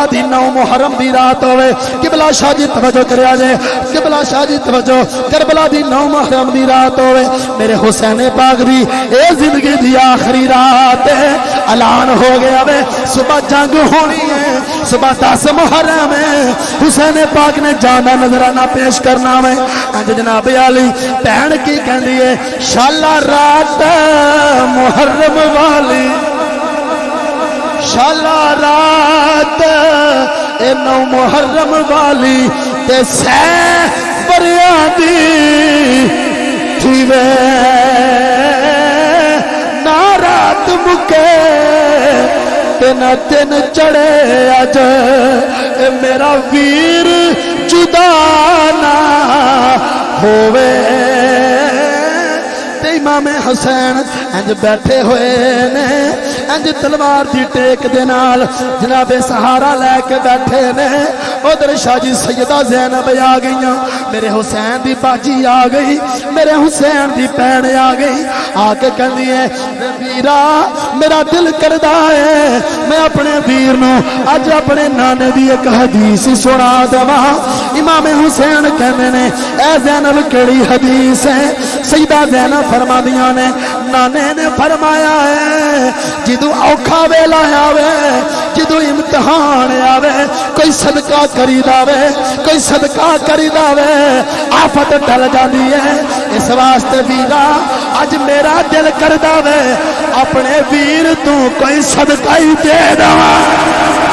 کربلا دی 9 محرم دی رات ہوئے قبلہ شاہ جی توجہ کریا جے قبلہ شاہ جی توجہ کربلا دی 9 محرم دی رات ہوئے میرے حسین پاک دی اے زندگی دی آخری رات ہے اعلان ہو گیا وے صبح جنگ ہونی ہے صبح 10 محرم ہے حسین پاک نے جانا نظرانہ پیش کرنا ہے انج جناب علی بہن کی کہندی ہے شالا رات محرم والی شالا رات اے 9 محرم والی تے سہ بریاں دی تھیوے نہ رات مکے تے نہ دن چڑھے اج اے میرا ویر جدا نہ ہووے امام حسین انج بیٹھے ہوئے نے انج تلوار دی ٹیک دے نال جناب سہارا لے کے بیٹھے نے ادھر شاہ جی سیدہ زینب آ گئیاں میرے حسین دی باجی آ گئی میرے حسین دی بہن آ گئی آ کے کہندی ہے ویرا میرا دل کردا ہے میں اپنے ویر نو اج اپنے نانے دی ایک حدیث سنا دواں امام حسین کہندے نے اے زینب کیڑی حدیث ہے سیدہ زینب فرمادیاں نے نانے نے فرمایا ہے جدو اوکھا ویلا آوے جدو امتحان آوے کوئی صدقہ کری داوے کوئی صدقہ کری داوے آفت ٹل جاندی ہے اس واسطے ویرا اج میرا دل کر داوے اپنے ویر تو کوئی صدقہ ہی دے داواں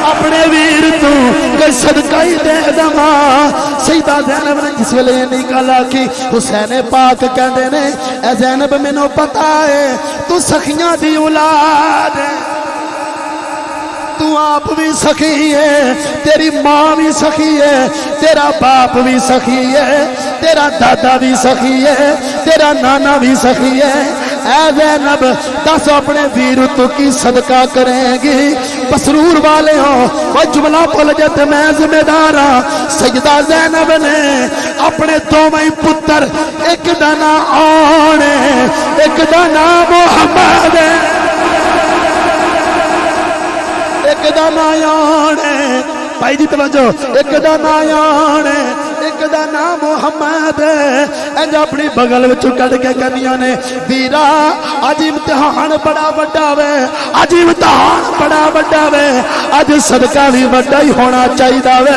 اپنے ویر تو کوئی صدقہ ہی دے دواں سیدہ زینب نے جس ویلے نکالا کی حسین پاک کہندے نے اے زینب مینوں پتہ ہے تو سخیاں دی اولاد ہے تو آپ بھی سخی ہے تیری ماں بھی سخی ہے تیرا باپ بھی سخی ہے تیرا دادا بھی سخی ہے تیرا نانا بھی سخی ہے اے زینب دس اپنے ویر تو کی صدقہ کریں گی مسرور والے ہو وہ جملہ بھول جاتے میں ذمہ دار ہاں سیدہ زینب نے اپنے دوویں پتر ایک دا نام آن ایک دا نام محمد ایک دا نام بھائی جی توجہ ایک دا نام ایک دا نام محمد انج اپنی بغل وچوں کڈ کے کہندیاں نے ویرا اج امتحان بڑا بڑا وے اج امتحان بڑا بڑا وے اج صدقہ بھی بڑا ہی ہونا چاہیدا وے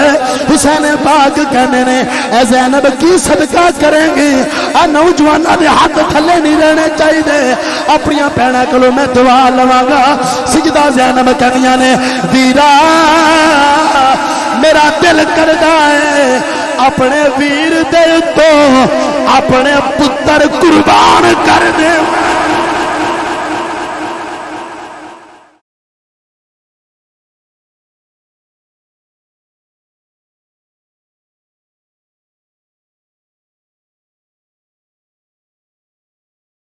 حسین پاک کہندے نے اے زینب کی صدقہ کریں گے آ نوجواناں دے ہاتھ تھلے نہیں رہنے چاہیدے اپنی بہناں کولوں میں دعا لواں گا سجدہ زینب کہندیاں نے ویرا میرا دل کردا ہے اپنے ویر دے تو اپنے پتر قربان کر دے